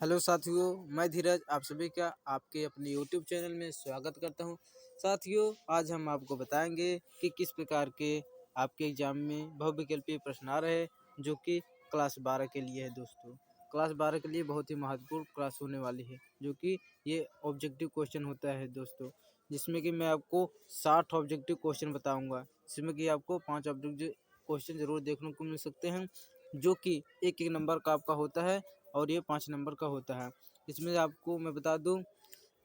Hello साथियों, मैं धीरज आप सभी का आपके अपने यूट्यूब चैनल में स्वागत करता हूं। साथियों, आज हम आपको बताएंगे कि किस प्रकार के आपके एग्जाम में बहुविकल्पीय प्रश्न आ रहे हैं, जो कि क्लास 12 के लिए है। दोस्तों, क्लास 12 के लिए बहुत ही महत्वपूर्ण क्लास होने वाली है, जो कि ये ऑब्जेक्टिव क्वेश्चन होता है दोस्तों, जिसमें कि मैं आपको 60 ऑब्जेक्टिव क्वेश्चन बताऊँगा, जिसमें कि आपको 5 ऑब्जेक्टिव क्वेश्चन जरूर देखने को मिल सकते हैं, जो कि एक एक नंबर का आपका होता है और ये 5 नंबर का होता है। इसमें आपको मैं बता दूं,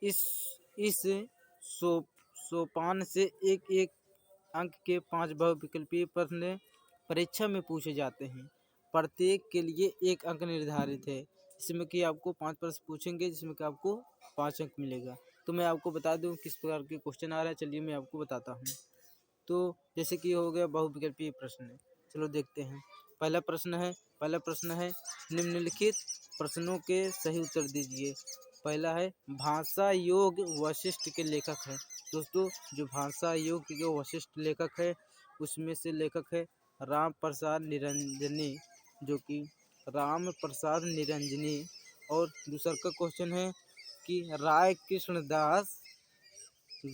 इस इस सो सोपान से एक एक अंक के 5 बहुविकल्पीय प्रश्न परीक्षा में पूछे जाते हैं। प्रत्येक के लिए 1 अंक निर्धारित है। इसमें कि आपको 5 प्रश्न पूछेंगे, जिसमें कि आपको 5 अंक मिलेगा। तो मैं आपको बता दूं किस प्रकार के क्वेश्चन आ रहा है। चलिए मैं आपको बताता हूँ। तो जैसे कि हो गया बहुविकल्पीय प्रश्न, चलो देखते हैं। पहला प्रश्न है निम्नलिखित प्रश्नों के सही उत्तर दीजिए। पहला है भाषा योग वशिष्ठ के लेखक है। दोस्तों, जो भाषा योग के वशिष्ठ लेखक है, उसमें से लेखक है राम प्रसाद निरंजनी, जो कि राम प्रसाद निरंजनी। और दूसरा का क्वेश्चन है कि राय कृष्णदास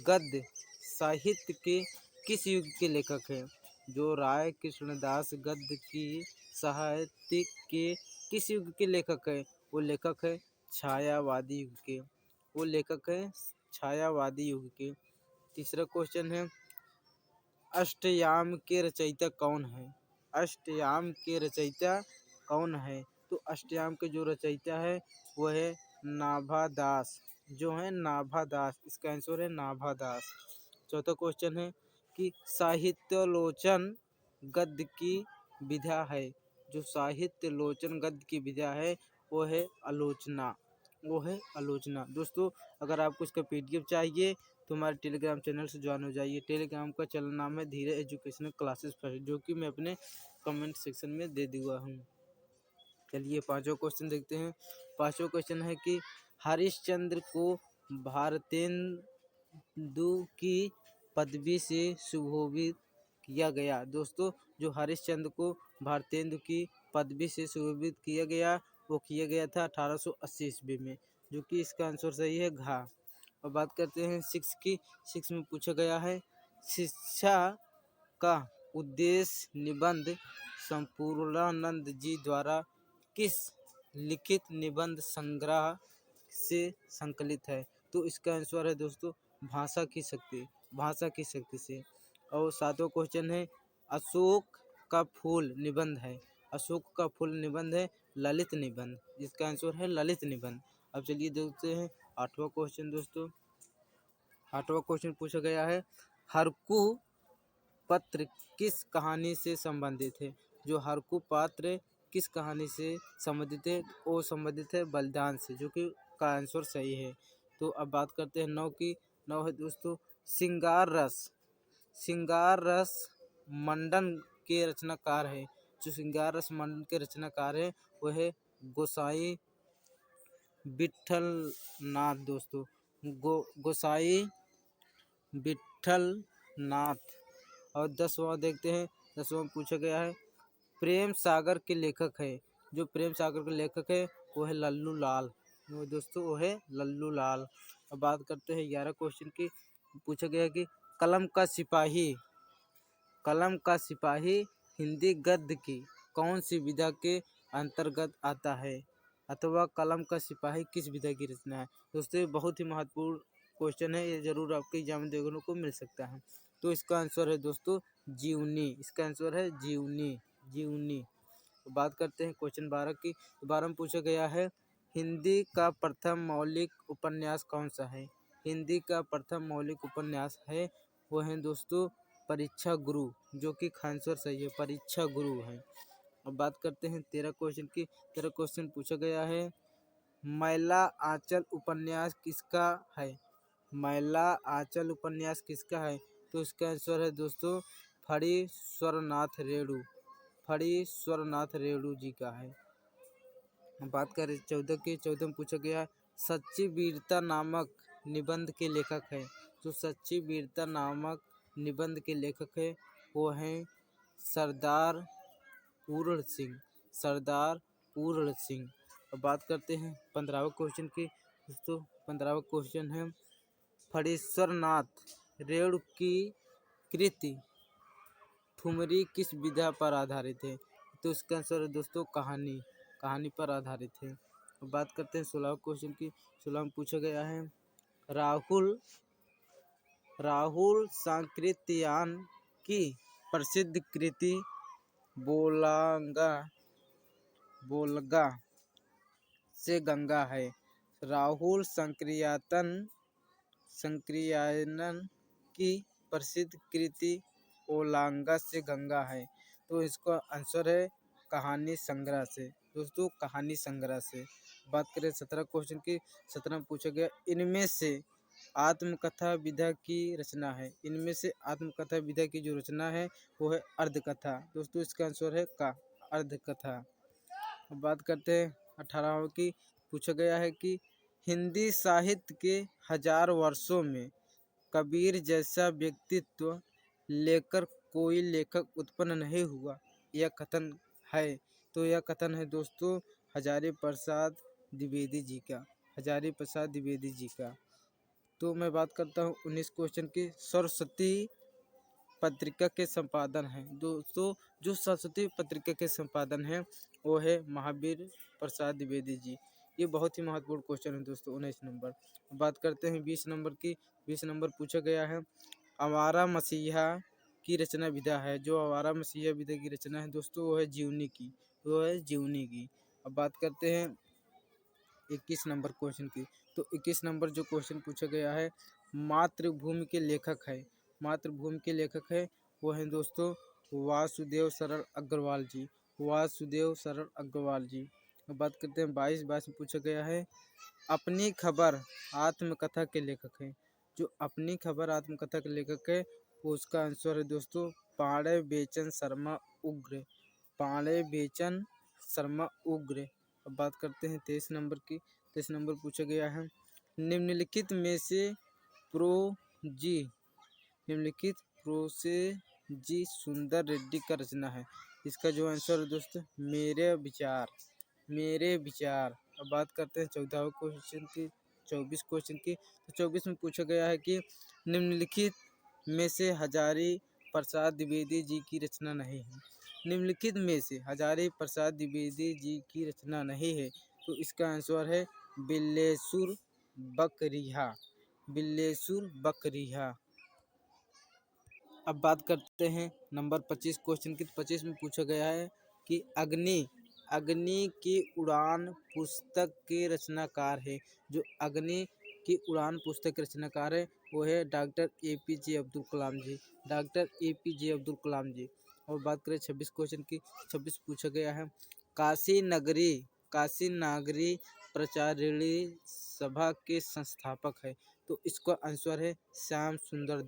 गद्य साहित्य के किस युग के लेखक हैं। जो राय कृष्णदास गद्य की साहित्य के किस युग के लेखक है, वो लेखक है छायावादी युग के। वो लेखक है छायावादी युग के। तीसरा क्वेश्चन है अष्टयाम के रचयिता कौन है। अष्टयाम के रचयिता कौन है। तो अष्टयाम के जो रचयिता है वो है नाभादास, जो है नाभादास। इसका आंसर है नाभादास। चौथा क्वेश्चन है कि साहित्यालोचन गद्य की विधा है। जो साहित्यालोचन गद्य की विधा है वो है आलोचना, वो है आलोचना। दोस्तों, अगर आपको इसका पीडीएफ चाहिए तो हमारे टेलीग्राम चैनल से ज्वाइन हो जाइए। टेलीग्राम का चैनल नाम है धीरज एजुकेशनल क्लासेस फर्स्ट, जो कि मैं अपने कमेंट सेक्शन में दे दूँगा हूँ। चलिए पांचवा क्वेश्चन देखते हैं। पांचवा क्वेश्चन है कि हरिश्चंद्र को भारतेंदु की पदवी से सुशोभित किया गया। दोस्तों, जो हरिश्चंद्र को भारतेंदु की पदवी से सुशोभित किया गया, वो किया गया था 1880 ईस्वी में, जो कि इसका आंसर सही है घ। और बात करते हैं सिक्स की। सिक्स में पूछा गया है शिक्षा का उद्देश्य निबंध संपूर्णानंद जी द्वारा किस लिखित निबंध संग्रह से संकलित है। तो इसका आंसर है दोस्तों भाषा की शक्ति, भाषा की शक्ति से। और सातवां क्वेश्चन है अशोक का फूल निबंध है। अशोक का फूल निबंध है ललित निबंध, जिसका आंसर है ललित निबंध। अब चलिए देखते हैं आठवां क्वेश्चन। दोस्तों, आठवां क्वेश्चन पूछा गया है हरकू पत्र किस कहानी से संबंधित है। जो हरकू पात्र किस कहानी से संबंधित है, वो संबंधित है बलिदान से, जो कि का आंसर सही है। तो अब बात करते हैं नौ की। नौ है दोस्तों श्रृंगार रस। श्रृंगार रस मंडन के रचनाकार है। जो श्रृंगार रस मंडन के रचनाकार है वह है गोसाई विठल नाथ। दोस्तों, गोसाई विठल नाथ। और 10वां देखते हैं। 10वां में पूछा गया है प्रेम सागर के लेखक है। जो प्रेम सागर के लेखक है वो है लल्लू लाल। दोस्तों, वो है लल्लू लाल। अब बात करते हैं 11 क्वेश्चन की। पूछा गया है कि कलम का सिपाही, कलम का सिपाही हिंदी गद्य की कौन सी विधा के अंतर्गत आता है, अथवा कलम का सिपाही किस विधा की रचना है। दोस्तों, ये बहुत ही महत्वपूर्ण क्वेश्चन है, ये जरूर आपके एग्जाम में देखने को मिल सकता है। तो इसका आंसर है दोस्तों जीवनी। इसका आंसर है जीवनी, जीवनी। तो बात करते हैं क्वेश्चन 12 की। 12 में पूछा गया है हिंदी का प्रथम मौलिक उपन्यास कौन सा है। हिंदी का प्रथम मौलिक उपन्यास है वो है दोस्तों परीक्षा गुरु, जो कि आंसर सही है, परीक्षा गुरु है। अब बात करते हैं 13 क्वेश्चन की। 13 क्वेश्चन पूछा गया है मैला आंचल उपन्यास किसका है। मैला आंचल उपन्यास किसका है। तो इसका आंसर है दोस्तों फणीश्वरनाथ रेणु, फणीश्वरनाथ रेणु जी का है। बात करें 14 की। 14 में पूछा गया सच्ची वीरता नामक निबंध के लेखक है। जो सच्ची वीरता नामक निबंध के लेखक है वो हैं सरदार पूर्ण सिंह, सरदार पूर्ण सिंह। अब बात करते हैं 15वें क्वेश्चन की। दोस्तों 15वां क्वेश्चन है, फणीश्वर नाथ रेणु की कृति ठुमरी किस विधा पर आधारित है? तो इसका आंसर है दोस्तों कहानी पर आधारित है। अब बात करते हैं 16वें क्वेश्चन की। 16 में पूछा गया है, राहुल सांकृत्यायन की प्रसिद्ध कृति बोलगा से गंगा है। राहुल संक्रियायन की प्रसिद्ध कृति ओलांगा से गंगा है। तो इसका आंसर है कहानी संग्रह से। दोस्तों कहानी संग्रह से। बात करें 17 क्वेश्चन की। 17 में पूछा गया, इनमें से आत्मकथा विधा की रचना है। इनमें से आत्मकथा विधा की जो रचना है वो है अर्धकथा। दोस्तों इसका आंसर है अर्धकथा। अब बात करते हैं 18वें की। पूछा गया है कि हिंदी साहित्य के 1000 वर्षों में कबीर जैसा व्यक्तित्व लेकर कोई लेखक उत्पन्न नहीं हुआ, यह कथन है। तो यह कथन है दोस्तों हजारी प्रसाद द्विवेदी जी का। तो मैं बात करता हूँ 19 क्वेश्चन की। सरस्वती पत्रिका के संपादन है। दोस्तों जो सरस्वती पत्रिका के संपादन है वो है महावीर प्रसाद द्विवेदी जी। ये बहुत ही महत्वपूर्ण क्वेश्चन है दोस्तों 19 नंबर। बात करते हैं 20 नंबर की। 20 नंबर पूछा गया है, आवारा मसीहा की रचना विधा है। जो आवारा मसीहा विधा की रचना है दोस्तों वो है जीवनी की। अब बात करते हैं 21 नंबर क्वेश्चन की। तो 21 नंबर जो क्वेश्चन पूछा गया है, मातृभूमि के लेखक है वो हैं दोस्तों वासुदेव सरल अग्रवाल जी। अब बात करते हैं 22 में पूछा गया है, अपनी खबर आत्मकथा के लेखक हैं। जो अपनी खबर आत्मकथा के लेखक है वो उसका आंसर है दोस्तों पांडे बेचन शर्मा उग्र। अब बात करते हैं 23 नंबर की। 23 नंबर पूछा गया है, निम्नलिखित में से प्रोसे जी सुंदर रेड्डी का रचना है। इसका जो आंसर है दोस्तों मेरे विचार। अब बात करते हैं 14वें क्वेश्चन की। 24 क्वेश्चन की। तो 24 में पूछा गया है कि निम्नलिखित में से हजारी प्रसाद द्विवेदी जी की रचना नहीं है। निम्नलिखित में से हजारी प्रसाद द्विवेदी जी की रचना नहीं है। तो इसका आंसर है बिल्लेसुर बकरिहा। अब बात करते हैं नंबर 25 क्वेश्चन की। 25 में पूछा गया है कि अग्नि की उड़ान पुस्तक के रचनाकार है। जो अग्नि की उड़ान पुस्तक के रचनाकार है वो है डॉक्टर APJ अब्दुल कलाम जी। और बात करें 26 क्वेश्चन की। 26 पूछा गया है, काशी नागरी प्रचारिणी सभा के संस्थापक है। तो इसका आंसर है श्याम सुंदर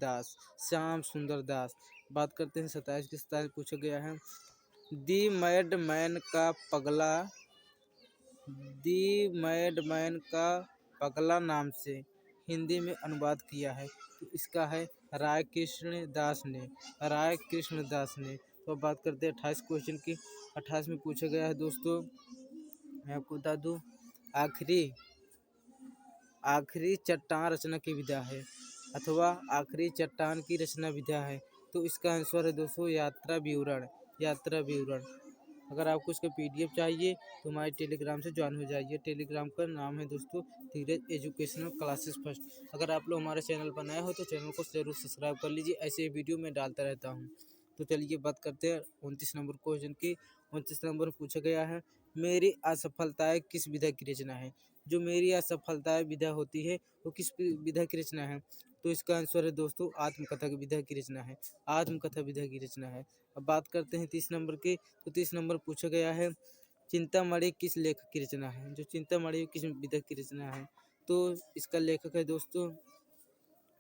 दास। बात करते हैं 27 पूछा गया है, दी मैडमैन का पगला नाम से हिंदी में अनुवाद किया है। तो इसका है राय कृष्ण दास ने। तो बात करते हैं 28 क्वेश्चन की। 28 में पूछा गया है दोस्तों, मैं आपको बता दूं, आखिरी चट्टान रचना की विधा है अथवा आखिरी चट्टान की रचना विधा है। तो इसका आंसर है दोस्तों यात्रा विवरण। अगर आपको इसका PDF चाहिए तो हमारे टेलीग्राम से ज्वाइन हो जाइए। टेलीग्राम का नाम है दोस्तों धीरज एजुकेशनल क्लासेस फर्स्ट। अगर आप लोग हमारे चैनल पर नए हो तो चैनल को जरूर सब्सक्राइब कर लीजिए, ऐसे वीडियो मैं डालता रहता हूँ। तो चलिए बात करते हैं 29 नंबर क्वेश्चन की। 29 नंबर पूछा गया है, मेरी असफलताएं किस विधा की रचना है। जो मेरी असफलताएं विधा होती है वो किस विधा की रचना है। तो इसका आंसर है दोस्तों आत्मकथा विधा की रचना है। अब बात करते हैं 30 नंबर की। तो 30 नंबर पूछा गया है, चिंतामणि किस लेखक की रचना है। जो चिंतामणि किस विधा की रचना है। तो इसका लेखक है दोस्तों,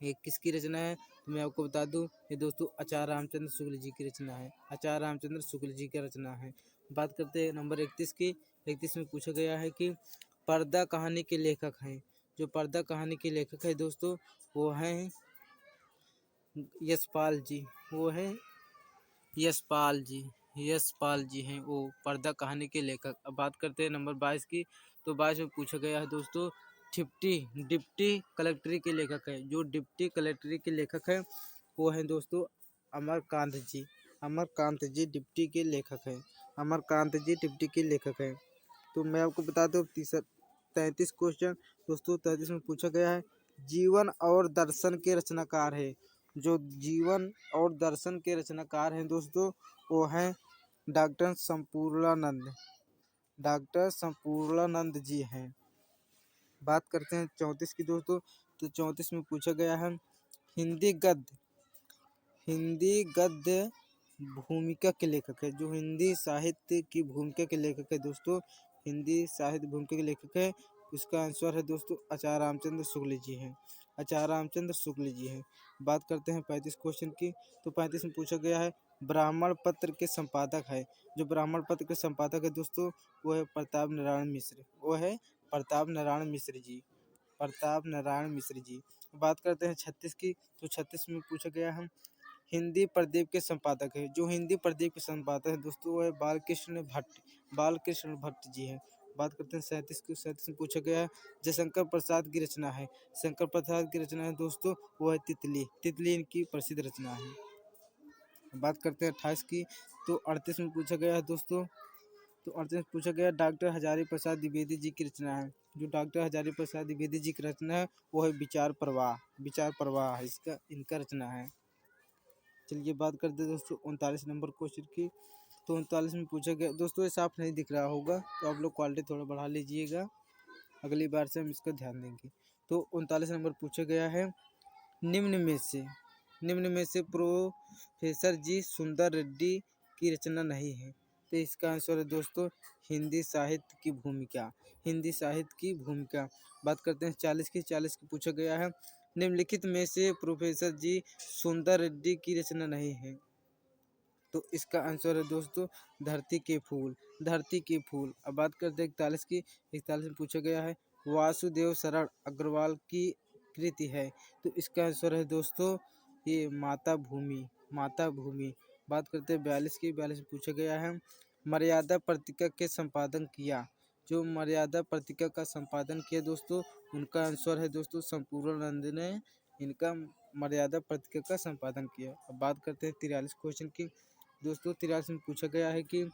ये किसकी रचना है तो मैं आपको बता दूं, ये दोस्तों आचार्य रामचंद्र शुक्ल जी की रचना है। बात करते हैं नंबर 31 की। 31 में पूछा गया है कि पर्दा कहानी के लेखक हैं। जो पर्दा कहानी के लेखक है दोस्तों वो हैं यशपाल जी। यशपाल जी हैं, वो पर्दा कहानी के लेखक। अब बात करते हैं नंबर 22 की। तो 22 में पूछा गया है दोस्तों, डिप्टी कलेक्ट्री के लेखक है। जो डिप्टी कलेक्ट्री के लेखक है वो है दोस्तों अमरकांत जी। अमरकांत जी डिप्टी के लेखक हैं। अमरकांत जी डिप्टी के लेखक हैं। तो मैं आपको बता दूं 33 क्वेश्चन दोस्तों 33 में पूछा गया है। जीवन और दर्शन के रचनाकार है। जो जीवन और दर्शन के रचनाकार हैं दोस्तों वो हैं डॉक्टर संपूर्णानंद। डॉक्टर संपूर्णानंद जी हैं। बात करते हैं 34 की दोस्तों। तो 34 में पूछा गया है हिंदी गद्य भूमिका के लेखक है। जो हिंदी साहित्य की भूमिका के लेखक है दोस्तों, हिंदी साहित्य भूमिका के लेखक है, उसका आंसर है दोस्तों आचार्य रामचंद्र शुक्ल जी हैं। आचार्य रामचंद्र शुक्ल जी हैं। बात करते हैं 35 क्वेश्चन की। तो 35 में पूछा गया है ब्राह्मण पत्र के संपादक है। जो ब्राह्मण पत्र के संपादक है दोस्तों वो है प्रताप नारायण मिश्र। वो है प्रताप नारायण मिश्र जी। प्रताप नारायण मिश्र जी। बात करते हैं 36 की। तो 36 में पूछा गया है हिंदी प्रदीप के संपादक है। जो हिंदी प्रदीप के संपादक है दोस्तों वो है बालकृष्ण भट्ट जी हैं। बात करते हैं 37 की। 37 में पूछा गया है जयशंकर प्रसाद की रचना है। शंकर प्रसाद की रचना है दोस्तों वो है तितली इनकी प्रसिद्ध रचना है। बात करते हैं 28 की। तो 38 में पूछा गया है दोस्तों। तो 38 में पूछा गया डॉक्टर हजारी प्रसाद द्विवेदी जी की रचना है। जो डॉक्टर हजारी प्रसाद द्विवेदी जी की रचना है वो है विचार प्रवाह है इसका इनका रचना है। चलिए बात करते हैं दोस्तों 39 नंबर क्वेश्चन की। तो 39 में पूछा गया दोस्तों, ये साफ नहीं दिख रहा होगा तो आप लोग क्वालिटी थोड़ा बढ़ा लीजिएगा, अगली बार से हम इसका ध्यान देंगे। तो 39 नंबर पूछा गया है निम्न में से प्रोफेसर जी सुंदर रेड्डी की रचना नहीं है। तो इसका आंसर है दोस्तों हिंदी साहित्य की भूमिका। बात करते हैं 40 की पूछा गया है निम्नलिखित में से प्रोफेसर जी सुंदर रेड्डी की रचना नहीं है। तो इसका आंसर है दोस्तों धरती के फूल। अब बात करते हैं 41 में पूछा गया है वासुदेव शरण अग्रवाल की कृति है। तो इसका आंसर है दोस्तों ये माता भूमि। बात करते हैं 42 में पूछा गया है मर्यादा पत्रिका के संपादन किया। जो मर्यादा पत्रिका का संपादन किया दोस्तों उनका आंसर है दोस्तों संपूर्णानंद ने इनका मर्यादा पत्रिका का संपादन किया। अब बात करते हैं 43 क्वेश्चन की। दोस्तों 43 में पूछा गया है कि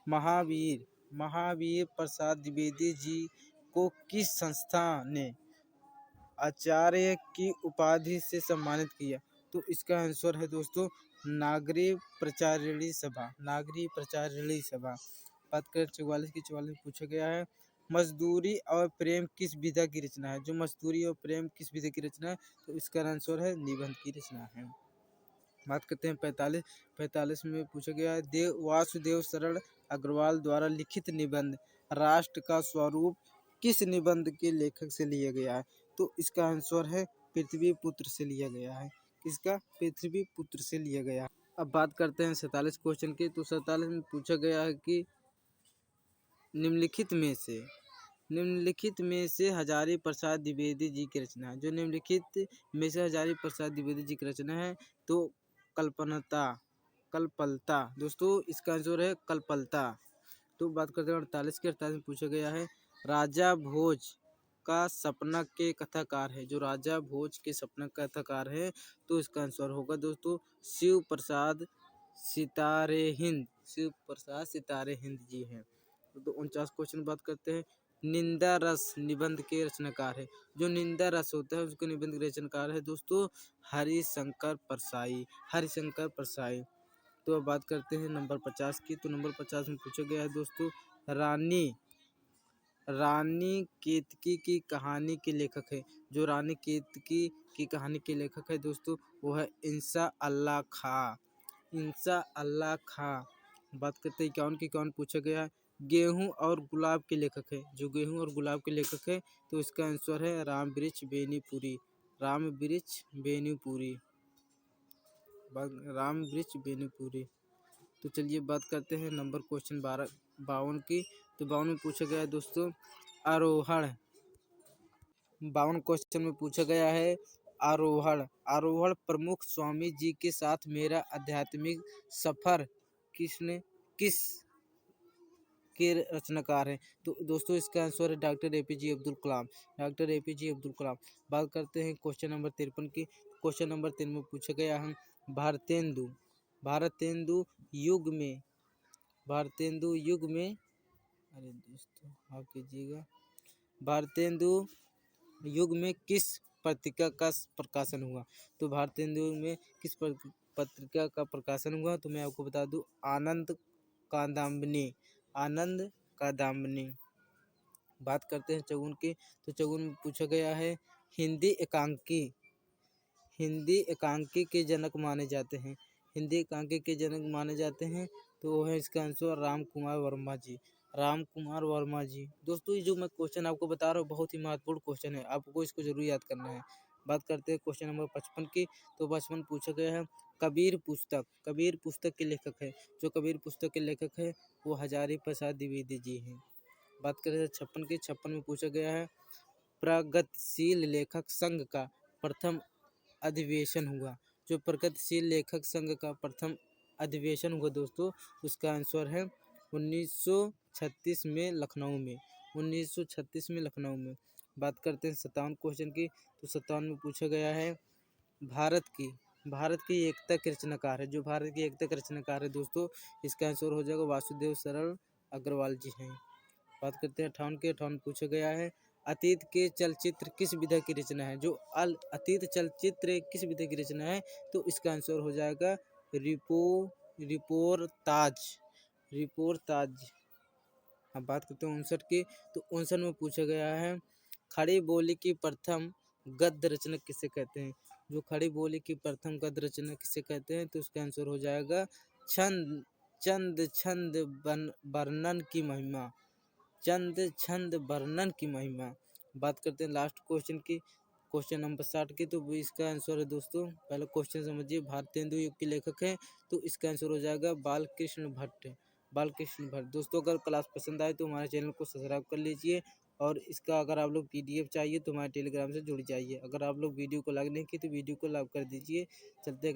महावीर प्रसाद द्विवेदी जी को किस संस्था ने आचार्य की उपाधि से सम्मानित किया। तो इसका आंसर है दोस्तों नागरी प्रचारिणी सभा। बात करें 44 में पूछा गया है मजदूरी और प्रेम किस विधा की रचना है। जो मजदूरी और प्रेम किस विधा की रचना है तो इसका आंसर है निबंध की रचना है। बात करते हैं 45 में पूछा गया है वासुदेव शरण अग्रवाल द्वारा लिखित निबंध राष्ट्र का स्वरूप किस निबंध के लेखक से लिया गया है। तो इसका आंसर है पृथ्वी पुत्र से लिया गया है। किसका? पृथ्वी पुत्र से लिया गया। अब बात करते हैं 47 क्वेश्चन की। तो 47 में पूछा गया है कि निम्नलिखित में से हजारी प्रसाद द्विवेदी जी की रचना है। जो निम्नलिखित में से हजारी प्रसाद द्विवेदी जी की रचना है तो कल्पलता दोस्तों इसका आंसर है कल्पलता। तो बात करते हैं 48 में पूछा गया है राजा भोज का सपना के कथाकार है। जो राजा भोज के सपना का कथाकार है तो इसका आंसर होगा दोस्तों शिव प्रसाद सितारे हिंद जी हैं। तो 49 क्वेश्चन बात करते हैं निंदा रस निबंध के रचनाकार है। जो निंदा रस होता है उसके निबंध के रचनाकार है दोस्तों हरिशंकर परसाई। तो अब बात करते हैं नंबर 50 की। तो नंबर 50 में पूछा गया है दोस्तों रानी केतकी की कहानी के लेखक है। जो रानी केतकी की कहानी के लेखक है दोस्तों वो है इंसा अल्लाह खां। बात करते हैं 51 की पूछा गया है गेहूं और गुलाब के लेखक है। जो गेहूं और गुलाब के लेखक है तो इसका आंसर है रामवृक्ष बेनीपुरी। तो चलिए बात करते हैं नंबर क्वेश्चन 52 की। तो 52 में पूछा गया है दोस्तों आरोहण। 52 क्वेश्चन में पूछा गया है आरोहण प्रमुख स्वामी जी के साथ मेरा आध्यात्मिक सफर किसने किस के रचनाकार हैं? तो दोस्तों इसका आंसर है doctor APJ Abdul Kalam. Doctor APJ Abdul Kalam. बात करते हैं क्वेश्चन नंबर 53 की। क्वेश्चन नंबर 3 में पूछा गया है भारतेंदु भारतेंदु युग में भारतेंदु युग में अरे दोस्तों आप कीजिएगा भारतेंदु युग में किस पत्रिका का प्रकाशन हुआ? तो भारतेंदु में किस पत्रिका का प्रकाशन हुआ? तो मैं आपको बता दूं आनंद कादम्बिनी। आनंद कादम्बिनी। बात करते हैं चौगुन की। तो चौगुन में पूछा गया है हिंदी एकांकी के जनक माने जाते हैं। हिंदी एकांकी के जनक माने जाते हैं तो वो है इसका आंसर राम कुमार वर्मा जी। राम कुमार वर्मा जी। दोस्तों ये जो मैं क्वेश्चन आपको बता रहा हूँ बहुत ही महत्वपूर्ण क्वेश्चन है, आपको इसको जरूर याद करना है। बात करते हैं क्वेश्चन नंबर 55 की। तो 55 पूछा गया है कबीर पुस्तक के लेखक है। जो कबीर पुस्तक के लेखक है वो हजारी प्रसाद द्विवेदी जी हैं। बात करें 56 की। 56 में पूछा गया है प्रगतिशील लेखक संघ का प्रथम अधिवेशन हुआ। जो प्रगतिशील लेखक संघ का प्रथम अधिवेशन हुआ दोस्तों उसका आंसर है 1936 में लखनऊ में। 1936 में लखनऊ में। बात करते हैं 57 क्वेश्चन की। तो 57 में पूछा गया है भारत की एकता के रचनाकार है। जो भारत की एकता के रचनाकार है दोस्तों इसका आंसर हो जाएगा वासुदेव सरल अग्रवाल जी हैं। बात करते हैं 58 के। 58 पूछा गया है अतीत के चलचित्र किस विधा की रचना है? जो अतीत चलचित्र किस विधा की रचना है? तो इसका आंसर हो जाएगा रिपोर्ताज। अब बात करते हैं 59 की। तो 59 में पूछा गया है खड़ी बोली की प्रथम गद्य रचना किसे कहते हैं? जो खड़ी बोली की प्रथम गद्य रचना किसे कहते हैं? तो इसका आंसर हो जाएगा छंद वर्णन की महिमा। छंद वर्णन की महिमा। बात करते हैं लास्ट क्वेश्चन की। क्वेश्चन नंबर 60 की। तो इसका आंसर है दोस्तों पहले क्वेश्चन समझिए भारतेंदु युग के लेखक हैं तो इसका आंसर हो जाएगा बालकृष्ण भट्ट। दोस्तों अगर क्लास पसंद आए तो हमारे चैनल को सब्सक्राइब कर लीजिए और इसका अगर आप लोग पीडीएफ चाहिए तो हमारे टेलीग्राम से जुड़ जाइए। अगर आप लोग वीडियो को लाइक नहीं किए तो वीडियो को लाइक कर दीजिए। चलते हैं